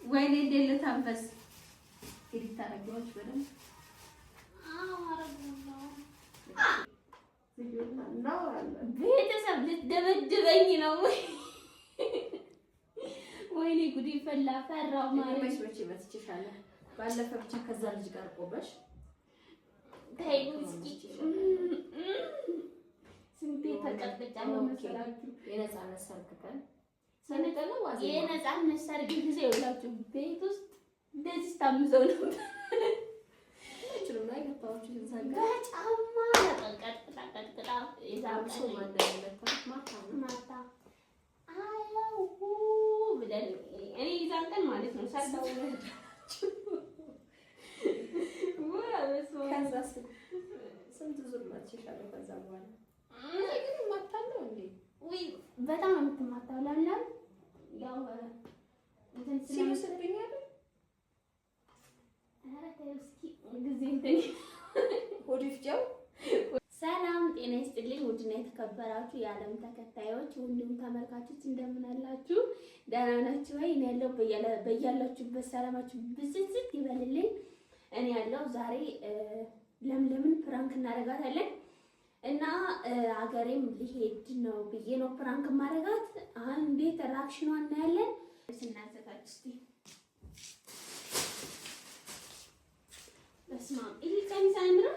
ወይኔ እንዴት ልታንፈስ እንግዲህ ታረጋዎች በደንብ ቤተሰብ ልትደበድበኝ ነው። ወይኔ ጉድ ፈላ ፈራው ማለት ነው። መች ይመስልሻለሁ? ባለፈ ብቻ ከዛ ልጅ ጋር ቆበሽ ታይ እስኪ ስንቴ ተቀጥቅጫለሁ መሰላችሁ። የነፃነት ሰርግ ቀን ሰነቀለው ዋዜ የነፃነት ሰርግ ጊዜ ይውላችሁ ቤት ውስጥ እንደዚህ ታምዘው ነው ላይ ገባዎች ይዛጋ ጫማ ቀጥቅጣ የዛምሱ ማንደለታ ማታ አለው ብለን እኔ ይዛን ቀን ማለት ነው ሰርተው ከዛስ ስንት ዙር ማትሽሻለሁ። ከዛ በኋላ ግን ማታለው እንዴ ወይ በጣም የምትማታው ለምን ያው እንትን ስለምሰጥኛል ሰላም ጤና ይስጥልኝ። ውድና የተከበራችሁ የዓለም ተከታዮች ሁሉም ተመልካቾች እንደምን አላችሁ? ደህና ናችሁ ወይ? እኔ ያለው በያላችሁበት ሰላማችሁ ብዝዝት ይበልልኝ። እኔ ያለው ዛሬ ለምለምን ፕራንክ እናደርጋታለን እና ሀገሬም ሊሄድ ነው ብዬ ነው ፕራንክ ማድረጋት። እንዴት ሪአክሽኗን እናያለን። ስናዘጋጅ እስቲ በስመ አብ ይሄ ቀሚስ አያምርም?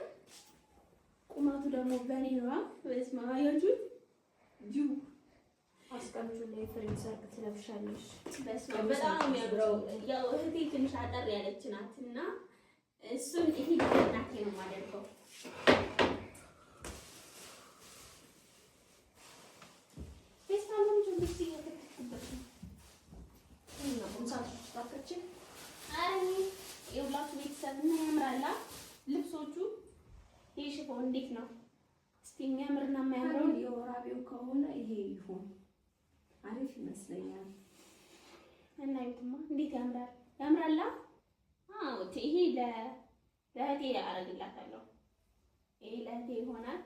ቁመቱ ደግሞ በኔ ነው። በስመ አብ አያችሁ ጁ አስቀምጡ ላይ ፍሬም ሰርግ ትለብሻለሽ። በስመ አብ በጣም ነው የሚያምረው። ያው እህቴ ትንሽ አጠር ያለች ናትና እሱን ይሄ ለእናቴ ነው የማደርገው። በስመ አብ ጁ እስቲ የተከተከበት ነው እና ቁምሳጥን ታከችን አይ የሁላችሁ ቤተሰብ እና ያምራላ ልብሶቹ። ይሄ ሽፎን እንዴት ነው እስቲ? የሚያምርና የማያምረው የወራቤው ከሆነ ይሄ ይሁን አሪፍ ይመስለኛል። እና ይሁንማ እንዴት ያምራል! ያምራላ። አዎ ይሄ ለእህቴ አደርግላታለሁ። ይሄ ለእህቴ ይሆናል።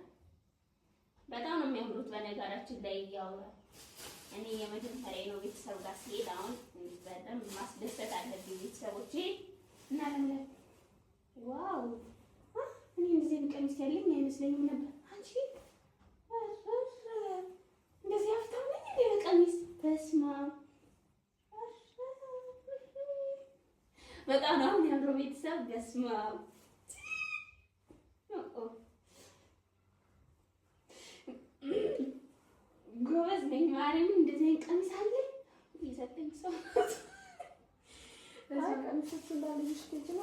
በጣም ነው የሚያምሩት። በነገራችን ላይ ያው እኔ የመጀመሪያ ነው ቤተሰብ ጋር ሲሄድ አሁን በጣም ማስደሰት አለብኝ ቤተሰቦቼ እና ለምን ዋው እኔ እንደዚህ ቀሚስ ያለኝ አይመስለኝም ነበር። አንቺ እንደዚህ አፍታም ነኝ እንደ ቀሚስ በስመ አብ በጣም ነው የሚያምረው ቤተሰብ በስመ አብ ጎበዝ ነኝ ማርያም። እንደዚህ ቀሚስ አለኝ የሰጠኝ ሰው ቀሚሶቹ እንዳለሽ ትችላ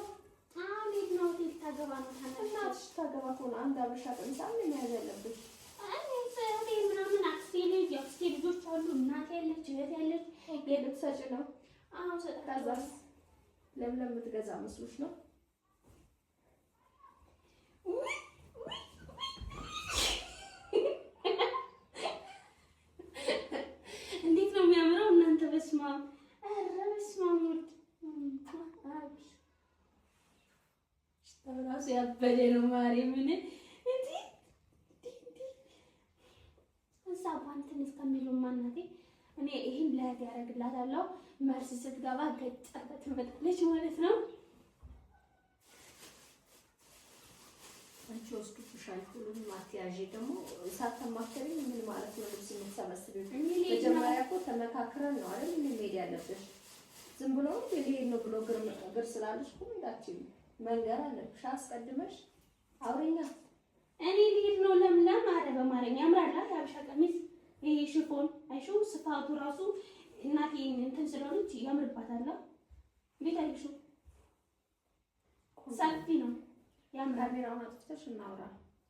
አሁን ነው ሆቴል ታገባ ነው ታናሽ ታገባ ሆነ አንድ አበሻ ቀሚስ አለ መያዝ ያለብሽ። አይ ሰውቴ ምናምን አክስቴ ልጅ አክስቴ ልጆች አሉ እናቴ ያለች እህት ያለች የልብሰጭ ነው። አሁን ሰጣዛስ ለምለም የምትገዛ መስሎሽ ነው? እንዴት ነው የሚያምረው እናንተ በስመ አብ ኧረ በስመ አብ ራሱ ያበደ ነው ማርያምን። እንዴ እዛ ባንተን እስከሚለው ማናቴ እኔ ይሄን ለእህቴ ያደርግላታለሁ። መልስ ስትገባ ገጠር ትመጣለች ማለት ነው። አንቺ ወስዱሻል ሁሉንም አትያዢ። ደግሞ ሳትማከሪ ምን ማለት ነው? ልብስ የምትሰበስቢው መጀመሪያ እኮ ተመካክረን ነው አይደል መሄድ ያለብሽ። ዝም ብሎ ልሄድ ነው ብሎ ግር ስላለሽ እኮ እንዳትዪ መንገር አለብሽ አስቀድመሽ አውሪኛ። እኔ ልሄድ ነው ለምለም አረ በማርያም ያምራል የሀበሻ ቀሚስ ይሄ ሽፎን አይሹ ስፋቱ ራሱ እናቴ እንትን ስለሆነች ያምርባታል። እንዴት አይሹ ሰፊ ነው ያምራል። ካሜራውን አጥፍተሽ እናውራ።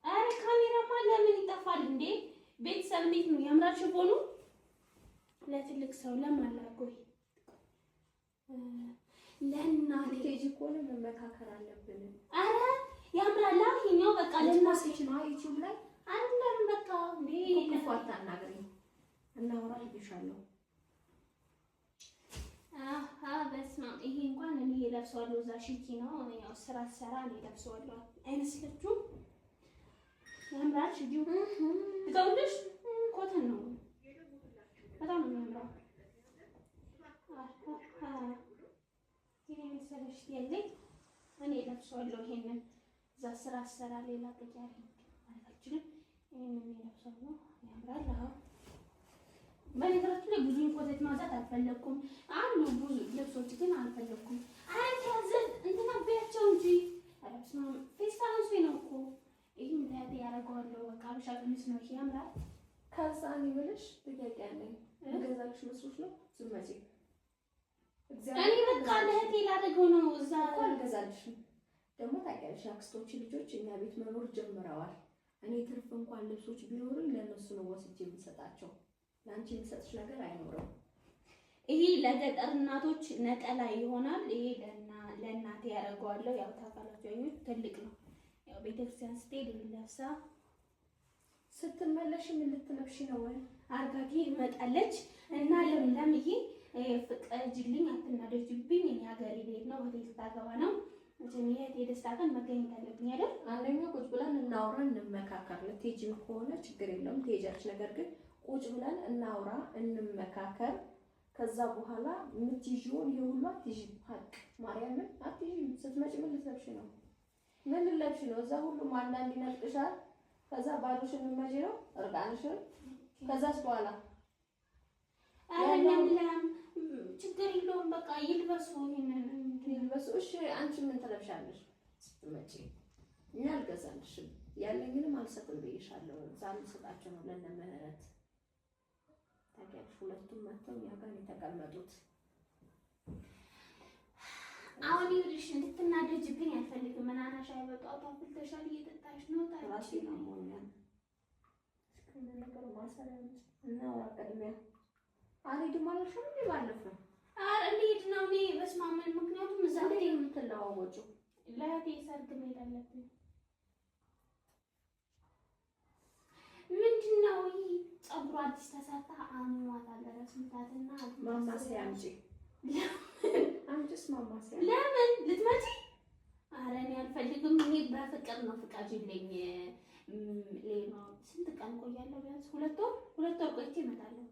አረ ካሜራማ ለምን ይጠፋል እንዴ? ቤተሰብ እንዴት ነው ያምራል ሽፎኑ። ለትልቅ ሰው ለማላቆይ ለእናቴ ኬጂ ኮለ መመካከር አለብን። አረ ያምራል ይሄኛው በቃ ለእናቴ ነው ዩቲዩብ ላይ አንደም በቃ እንዴ ለፋታ እናገኝ እናውራ ይሻለው። በስመ አብ ይሄ እንኳን እኔ ለብሰዋለሁ። እዛ ሽቲ ነው ያው ስራ ሰራ እኔ ለብሰዋለሁ አይመስልችሁም? ያምራል ሽቲው ትቀውልሽ ኮተን ነው በጣም ነው የሚያምረው። መሰለሽ ያለኝ እኔ ለብሰዋለሁ። ይሄንን እዛ ስራ አሰራ ሌላ ቅያሪ ማለት አልችልም። ይሄንን ለብሰዋለሁ ያምራል። አዎ በነገራችን ላይ ብዙ ኮቴት ማውጣት አልፈለኩም። አሉ ብዙ ልብሶች ግን አልፈለኩም። አይ ያዘን እንትና ቢያቸው እንጂ አረብስ ነው ፌስታንስ ነው እኮ ይሄን ታዲያ ያረጋዋለሁ። በቃ አብሻ ቀሚስ ነው ይሄ ያምራል። ከዛ እኔ ብለሽ ጥያቄ አለኝ። ገዛልሽ መስሎሽ ነው ዝመጪ? እኔ በቃ ለእህቴ ላደርገው ነው። እዛ እኮ አልገዛልሽም። ደግሞ ታውቂያለሽ አክስቶች ልጆች እኛ ቤት መኖር ጀምረዋል። እኔ ትርፍ እንኳን ልብሶች ቢኖሩኝ ለእነሱ ነው ወስጄ የምሰጣቸው። ለአንቺ የሚሰጥሽ ነገር አይኖርም። ይሄ ለገጠር እናቶች ነጠላ ይሆናል። ይሄ ለእናቴ ያደርገዋለሁ። ያው ታውቃላችሁ ትልቅ ነው። ያው ቤተክርስቲያን ስትሄድ ለብሳ ስትመለሽ ምን ልትለብሺ ነው? ወይ አርጋቴ መጣለች እና ለምለምዬ ፍቀጅልኝ፣ አትናደጅብኝ። እኔ ሀገሬ ቤት ነው ሆቴል ታገባ ነው ጀሚያት የደስታ ቀን መገኘት አለብኝ አይደል? አንደኛው ቁጭ ብለን እናውራ እንመካከር። ልትሄጂም ከሆነ ችግር የለውም ትሄጃለሽ። ነገር ግን ቁጭ ብለን እናውራ እንመካከር። ከዛ በኋላ የምትይዥውን የሁሉ አትይዥ። ሀቅ ማርያምን አትይዥ። ስትመጪ ምን ልትለብሺ ነው? ምን ልትለብሺ ነው? እዛ ሁሉም አንዳንድ ይነጥቅሻል። ከዛ ባሉሽን የምትመጪ ነው እርቃንሽን። ከዛስ በኋላ አይደለም ችግር የለውም በቃ ይልበሱ፣ ይሄንን ይልበሱ። እሺ አንቺ ምን ትለብሻለሽ ስትመጪ? እኛ አልገዛልሽም፣ ያለኝንም አልሰጥም ብዬሻለሁ። እዛ ልሰጣቸው ነው ለእነ ምህረት። ታውቂያለሽ ሁለቱም መጥተው እኛ ጋር የተቀመጡት። አሁን ይኸውልሽ እንድትናደጅብኝ አልፈልግም። ምናና ሻይ በጧት አፍልተሻል እየጠጣሽ ነው? ራሴ ነው ሞኛል። እስኪ ነገር ማሰሪያ እናውራ ቅድሚያ። አልሄድም አልሽም እንዴ ባለፈው? ኧረ ልሂድ ነው እኔ በስመ አብ። ምክንያቱም እዛ ላይ የምትለዋወጪው ለእህቴ ሰርግ መሄድ አለብኝ። ምንድን ነው ይሄ ፀጉሯ አዲስ ተሰርታ አሟታል። እረስ ምታትና ማማሰያ አምጪ። አንቺስ ማማሰያ ለምን ልትመጪ? ኧረ እኔ አልፈልግም። እኔ በፍቅር ነው ፍቃጅልኝ። ሌላ ስንት ቀን ቆያለሁ? ቢያንስ ሁለት ወር ቆይቼ እመጣለሁ።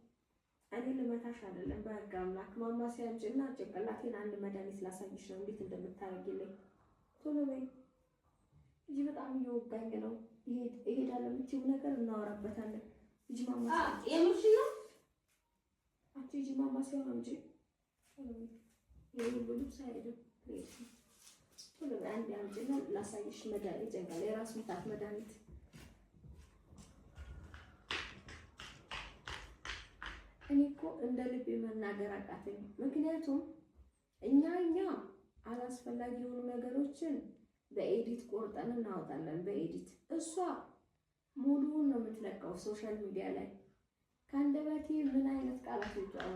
እኔ ልመታሽ አይደለም በህግ አምላክ። ማማሰያ አምጪና ጭንቅላቴን አንድ መድኃኒት ላሳይሽ ነው እንዴት እንደምታረጊልኝ። ቶሎ በይ እንጂ በጣም እየወጋኝ ነው። እሄዳለሁ የምትይው ነገር እናወራበታለን። እጂ ማማሰያ የምርሽ ነው? አንቺ እጂ ማማሰያ አምጪ። ይሄ ሁሉ ልብስ አይደለም ፕሊዝ። ቶሎ በይ አንዴ አምጪና ላሳይሽ መድኃኒት፣ ጀንጋል የራስ ምታት መድኃኒት። እኔ እኮ እንደ ልቤ መናገር አቃተኝ። ምክንያቱም እኛ አላስፈላጊ የሆኑ ነገሮችን በኤዲት ቆርጠን እናወጣለን። በኤዲት እሷ ሙሉውን ነው የምትለቀው ሶሻል ሚዲያ ላይ። ከአንደበቴ ምን አይነት ቃላት ይወጣሉ?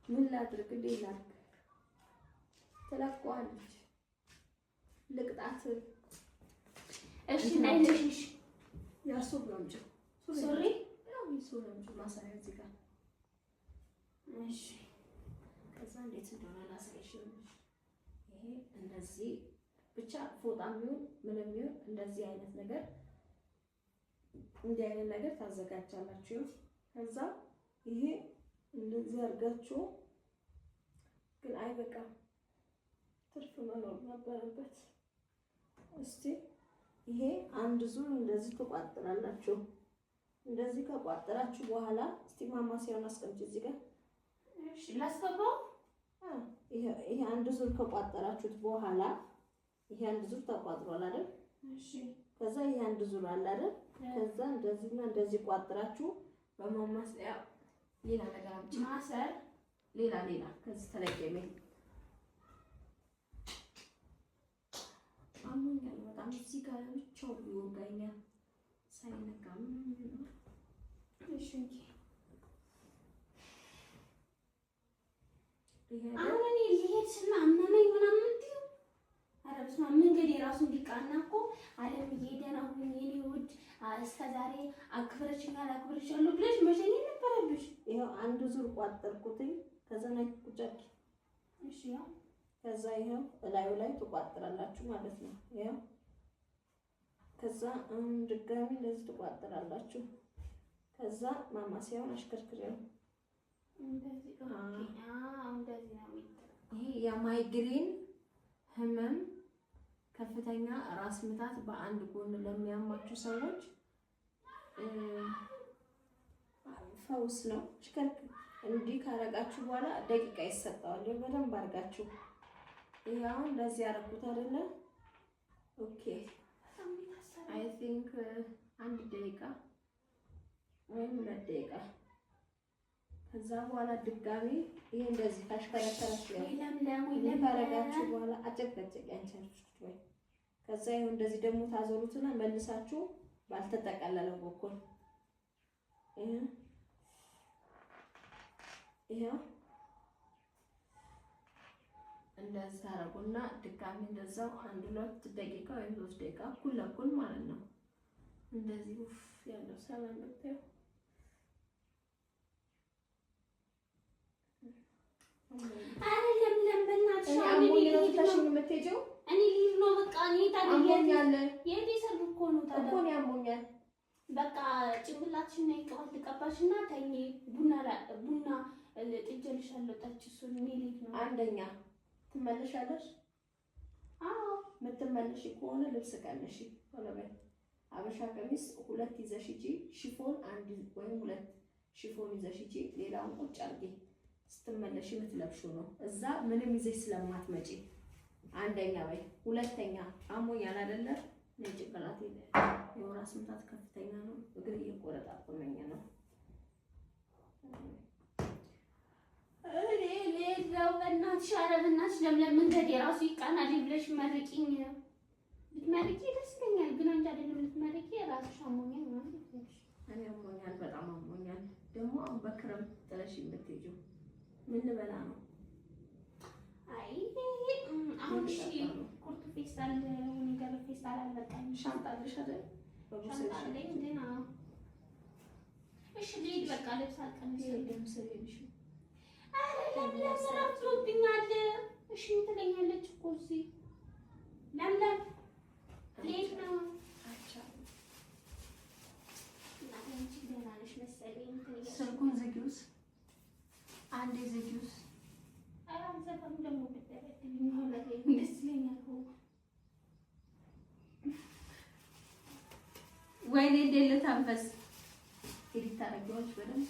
ምን ላድርግ? ሌላ ትለቀዋለች። ልቅጣት። እሺ ናይልሽ ያሱ ብሎንጭ ሶሪ ያው ይሶረንጭ ማሰሪያ እዚህ ጋር እሺ። ከዛ እንዴት እንደሆነ ላሳይሽ። ይሄ እንደዚህ ብቻ ፎጣም ይሁን ምንም ይሁን እንደዚህ አይነት ነገር እንዲህ አይነት ነገር ታዘጋጃላችሁ። ከዛ ይሄ እንደዚህ አድርጋችሁ ግን አይበቃም፣ ትርፍ መኖር ነበረበት። እስቲ ይሄ አንድ ዙር እንደዚህ ተቋጥራላችሁ። እንደዚህ ከቋጠራችሁ በኋላ እስቲ ማማሰያውን አስቀምጪ እዚህ ጋር። እሺ ላስገባው። ይሄ አንድ ዙር ከቋጠራችሁት በኋላ ይሄ አንድ ዙር ተቋጥሯል አይደል? እሺ ከዛ ይሄ አንድ ዙር አለ አይደል? ከዛ እንደዚህና እንደዚህ ቋጥራችሁ በማማሰያ ሌላ ነገር አምጪ። ማሰር ሌላ ከዚህ ተለቀመ። አሞኛል በጣም እዚህ ጋር ብቻው ይወጋኛል ሳይነካ ምን ነው? እሺ ይሄ አሁን እኔ ልሄድ ስና አመመኝ ምናምን እንዲሁ ኧረ በስመ አብ። መንገድ የራሱ እንዲቃና እኮ አለም እየሄደን አሁን የኔ ውድ እስከ ዛሬ አክብረሽኛል አክብረሻለሁ ብለሽ መሸኘት ነበረብሽ። ይሄው አንድ ዙር ቋጠርኩትኝ። ከዛ ላይ ቁጫቂ እሺ ያው ከዛ ይሄው እላዩ ላይ ትቋጥራላችሁ ማለት ነው። ይሄው ከዛ ድጋሚ እንደዚህ ትቋጥራላችሁ። ከዛ ማማሰያውን አሽከርክሪው እንደዚህ እንደዚህ ነው። ይሄ ያ የማይግሬን ህመም፣ ከፍተኛ ራስ ምታት በአንድ ጎን ለሚያማችሁ ሰዎች ፈውስ ነው። እንዲህ ካረጋችሁ በኋላ ደቂቃ ይሰጠዋል። በደንብ አድርጋችሁ ይሄው እንደዚህ ያደረኩት አይደለ? ኦኬ አይ ቲንክ 1 ደቂቃ ወይም 2 ደቂቃ። ከዛ በኋላ ድጋሜ ይሄ እንደዚህ ታሽከረከራችሁ ወይ ካረጋችሁ በኋላ አጨቅጨቅ ያንቻችሁ ወይ ከዛ ይሄው እንደዚህ ደግሞ ታዞሩትና መልሳችሁ ባልተጠቀለለው በኩል ይሄው እንደዛ አረጉና ድጋሚ እንደዛው 1-2 ደቂቃ ወይም 3 ደቂቃ እኩል ለእኩል ማለት ነው። እንደዚህ ውፍ ያለው ሰላም ነው። አይደለም በእናትሽ እኔ ልሂድ ነው በቃ። እኔ ታዲያ የት ሰርግ እኮ ነው ታዲያ እኮ ያሞኛል። በቃ ጭንቅላትሽን ነው ቅባት ልቀባሽና ተኝ። ቡና ጥጄልሻለሁ ጠጪ። እሱን እኔ ልሂድ ነው። አንደኛ ትመለሻለሽ? አዎ የምትመለሽ ከሆነ ልብስ ቀንሺ። ቶሎ በይ። አበሻ ቀሚስ 2 ይዘሽ ሂጂ። ሽፎን 1 ወይም 2 ሽፎን ይዘሽ ሂጂ። ሌላውን ቁጭ አድርጊ። ስትመለሽ የምትለብሺው ነው። እዛ ምንም ይዘሽ ስለማትመጪ አንደኛ በይ። ሁለተኛ አሞኛል አይደለ? ጭንቅላቴ የራስ ምታት ከፍተኛ ነው። እግር እየቆረጣቆመኝ ነው። ሌላው በእናትሽ ኧረ በእናትሽ ለምለም መንገድ የራሱ ይቃናል ብለሽ መርቂኝ። ልትመርቂ ደስ ይለኛል፣ ግን አንቺ አይደለም ልትመርቂ የራስሽ አሞኛል ማለት ነው። እኔ አሞኛል፣ በጣም አሞኛል። ደግሞ አሁን በክረምት ጥለሽ የምትሄጂው ምን ልበላ ነው? አይ አሁን እሺ ቁርጥ ፌስታል ነገር ፌስታል አልበቃኝ። ሻንጣ አለሽ አይደል? ሻንጣ አለኝ ግን እሺ ልሂድ በቃ። ልብስ አልቀምስ ደምሰልሽ ለምለም ረፍቶብኛል። እሺ ትለኛለች እኮ እዚህ ለምለም ልሂድ ነው። ስልኩን ዝጊውስ፣ አንዴ ዝጊውስ። አልዘጋም ደግሞ ብትደበድብኝ ደስ ይለኛል። ወይኔ እንዴት ልታንፈስ ሄድ ታረጊዋለሽ በደንብ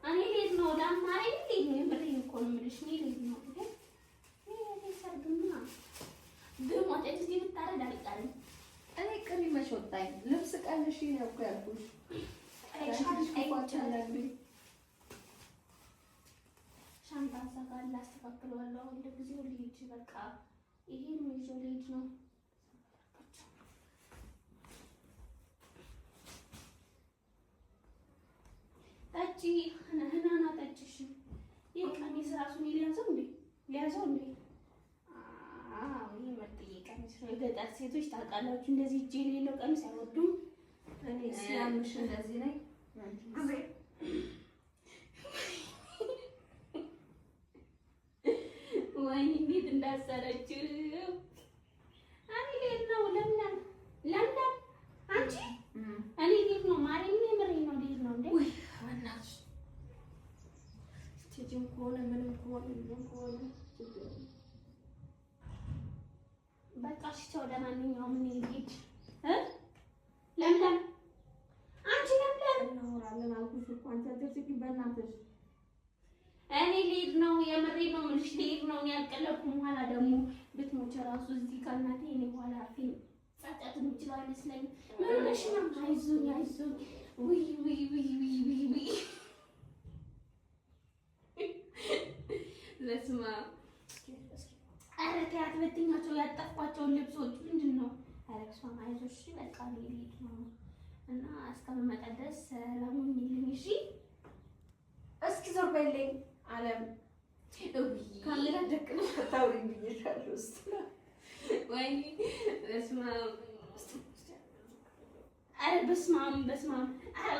እኔ ልሄድ ነው። ለአማረኝ ልሄድ ነው። የምሬን እኮ ነው የምልሽ። እኔ ልሄድ ነው። ሰርግማ ብሞት እዚህ ብታረድ አልቀርም። እኔ ቅሪ መች ወጣኝ። ልብስ ቀንሺ ነው እኮ ያልኩሽ። ሻንጣ አዘጋለሁ፣ አስተካክለዋለሁ። አሁን ለጊዜው ልሂድ በቃ። ይሄን ይዤው ልሂድ ነው። ጠጪ ህናና ጠጪሽ። ይሄ ቀሚስ ራሱን ሊያዘው እንዴ? ይሄ መጥዬ ቀሚስ ነው። የገጠር ሴቶች ታውቃላችሁ፣ እንደዚህ እጅ የሌለው ቀሚስ አይወዱም። እኔ ሲያምሽ እንደዚህ ነኝ። ወይኔ እንዴት እንዳሰረችው። እኔ ልሄድ ነው። ለምለም አንቺ እኔ ልሄድ ነው። ማርያምን የምሬን ነው። ልሄድ ነው እንዴ? ወይ በእናትሽ ስትሄጂም ከሆነ ምንም ከሆነ በቃ እሺ ተው። ለማንኛውም እኔ ልሂድ። ለምለም አንቺ እናወራለን አልኩሽ እኮ አንቺ አትስቂ በእናትሽ። እኔ ልሂድ ነው። የምሬን ነው የምልሽ ልሂድ ነው። እኔ አልቀለድኩም። ኋላ ደግሞ ብትሞች እራሱ እዚህ ከእናቴ እኔ በኋላ አፌን ጸጸት የምችለው አይመስለኝም። ምን ሆነሽ ነው? አይዞኝ። ውይ በስመ አብ። ኧረ ተያት በትኛቸው ያጠፋቸውን ልብሶች ምንድን ነው? ኧረ በስመ አብ። አይዞሽ በቃ እኔ ልሂድ ነው እና እስከምመጣ ድረስ ሰላሙን ይልኝ። እሺ እስኪ ዞር በይልኝ አለም። ካሜራ ደቅነሽ አታውሪኝ ብዬሻለሁ። ውስጥ ወይኔ በስመ አብ። ኧረ በስመ አብ። ኧረ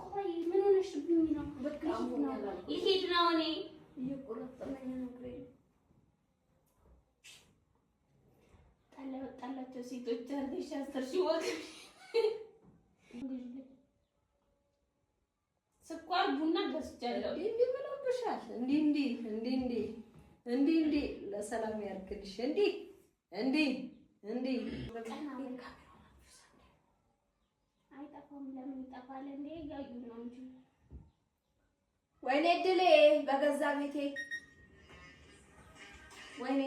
ቆይ ምን ሆነሽብኝ ነው? በቃ ይሄድ ነው። እኔ እየቆረጠመኝ ነው። ጣላ ወጣላቸው ሴቶች አርገሽ 10 ሺህ ወግ ስኳር ቡና ገዝቻለሁ። እንዲህ ብለውብሻል። እንዲህ ለሰላም ያርግልሽ። እንዲህ አይጠፋም። ለምን ይጠፋል እንዴ? ያዩ ነው እንጂ። ወይኔ እድሌ በገዛ ቤቴ። ወይኔ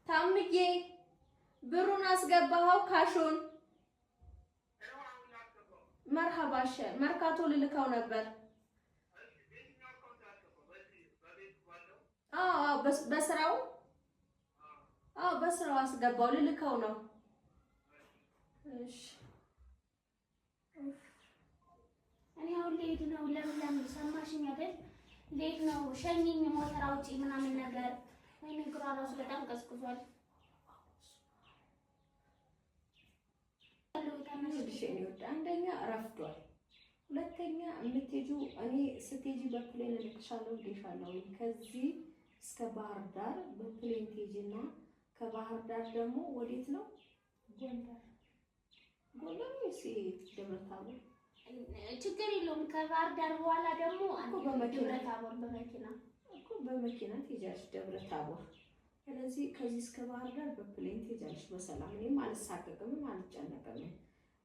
ታምዬ ብሩን አስገባኸው? ካሹን መርሃባሽ መርካቶ ልልካው ነበር። በስራው አስገባው። ልልካው ነው። እሺ እኔ አሁን ልሄድ ነው። ለምን ሰማሽኝ አይደል? ልሄድ ነው። ሸኝኝ፣ ሞተር አውጪ ምናምን ነገር። ወይኔ ግራ እራሱ በጣም ቀዝቅዟል። አንደኛ ረፍዷል፣ ሁለተኛ የምትሄጂው እኔ ስትሄጂ በፕሌን እልክሻለሁ ብዬሻለሁ። ከዚህ እስከ ባህር ዳር በፕሌን ትሄጂና ከባህር ዳር ደግሞ ወዴት ነው? ጎንደር ወይስ ደብረ ታቦር? ችግር የለውም። ከባህር ዳር በኋላ ደግሞ ደብረ ታቦር በመኪና ትሄጃለሽ ደብረ ታቦር። ስለዚህ ከዚህ እስከ ባህር ዳር በፕሌን ትሄጃለሽ በሰላም። እኔም አልሳቀቅም አልጨነቅም።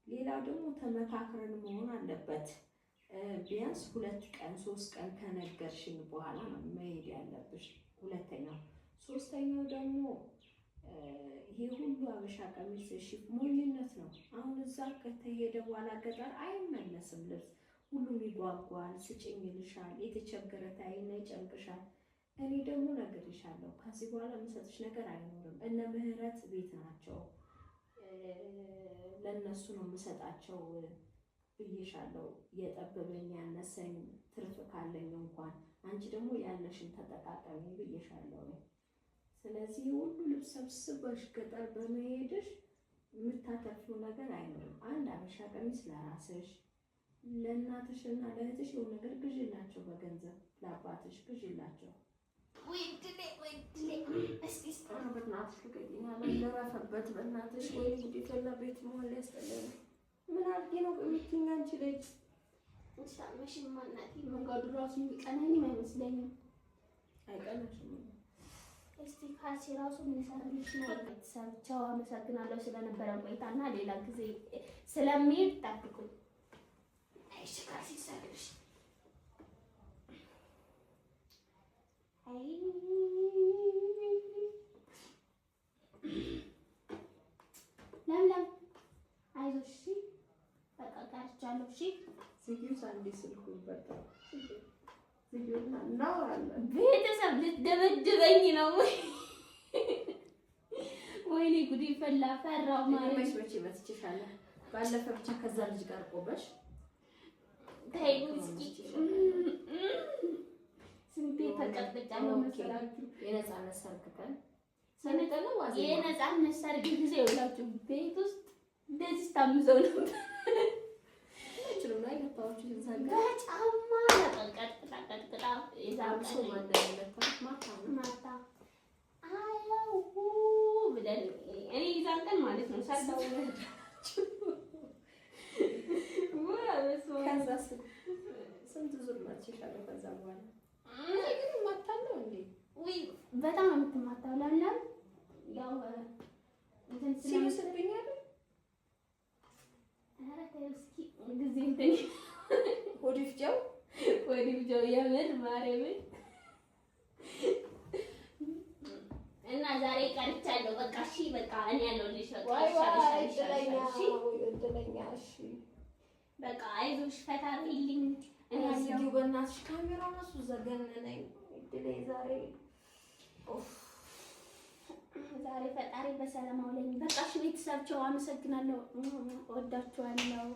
ሌላው ደግሞ ተመካክረን መሆን አለበት። ቢያንስ 2 ቀን 3 ቀን ከነገርሽኝ በኋላ ነው መሄድ ያለብሽ። ሁለተኛው ሶስተኛው ደግሞ ይሄ ሁሉ አበሻ ቀሚስ እሺ ሞኝነት ነው። አሁን እዛ ከተሄደ በኋላ ገጠር አይመለስም ልብስ። ሁሉም ይጓጓል፣ ስጭኝ ይልሻል፣ የተቸገረ ታይና ይጨንቅሻል። እኔ ደግሞ ነግሬሻለሁ፣ ከዚህ በኋላ የምሰጥሽ ነገር አይኖርም። እነ ምህረት ቤት ናቸው፣ ለነሱ ነው የምሰጣቸው ብዬሻለሁ። የጠበበኝ ያነሰኝ ትርፍ ካለኝ እንኳን አንቺ ደግሞ ያለሽን ተጠቃቀሚ ብዬሻለሁ። ስለዚህ ሁሉ ልብስ ሰብስበሽ ገጠር በመሄድሽ የምታተርፊው ነገር አይኖርም። አንድ አበሻ ቀሚስ ለራስሽ ለእናትሽና ለእህትሽ የሆነ ነገር ግዢላቸው፣ በገንዘብ ለአባትሽ ግዢላቸው። ወይ ድሌ እስቲ በእናትሽ ልቀቂኝ ለረፈበት በእናትሽ። ወይ እንግዲህ ፈላ ቤት መሆን ሊያስጠላኝ ነው። ምን አድርጌ ነው የምትይኝ አንቺ ልጅ? ሳመሽማ እናቴ መንገዱ ራሱ የሚቀናኝ አይመስለኝም። አይቀናሽም። እስቲ ካሲ ራሱ የሚሰራልሽ ነው። ቤተሰብቻው አመሰግናለሁ ስለነበረን ቆይታና ሌላ ጊዜ ስለሚሄድ ጠብቁኝ። እሺ ካሲ ይሰራልሽ። አይ ለምለም አይዞሽ፣ በቃ ቀርቻለሁ። እሺ ሲቪው ሳንዲ ስልኩ ይበርታል። ሲቪውና እናወራለን። ቤተሰብ ልትደበድበኝ ነው። ወይኔ ጉዲ ፈላ። ፈራው ማለት መች መትችሻለሁ። ባለፈ ብቻ ከዛ ልጅ ጋር ቆበሽ ተይ እስኪ ስንቴ ተቀጥቅጫለሁ መሰላችሁ። የነፃነት ሰርግ ቀን የነፃነት ሰርግ ጊዜ ይኸውላችሁ ቤት ውስጥ እንደዚህ ታምዘው ነው ላይ ለታዎች ይዛጋ በጫማ ተቀጥቅጣ የዛምሶ ማታ አያው ብለን እኔ ይዛን ቀን ማለት ነው ሳልታው ስንት ዙር ማትችላለሁ። ከዛ በኋላ ግን ማታለው እንዴ ወይ በጣም የምትማታው ለምለም ያው እንትን ሲመስልብኛል። ኧረ ተይው እስኪ ጊዜ እንትን ወዲፍጀው የምር ማርያምን እና ዛሬ ቀርቻለሁ። በቃ እሺ በቃ እኔ ያለሁልሽ በቃ እሺ በቃ አይዞሽ ፈታ በይልኝ። እዚህ በእናትሽ ካሜራው እራሱ ዘገነነኝ። ዛሬ ፈጣሪ በሰላም አውለኝ። በቃ እሺ ቤተሰብ ቻው፣ አመሰግናለሁ፣ እወዳችኋለሁ።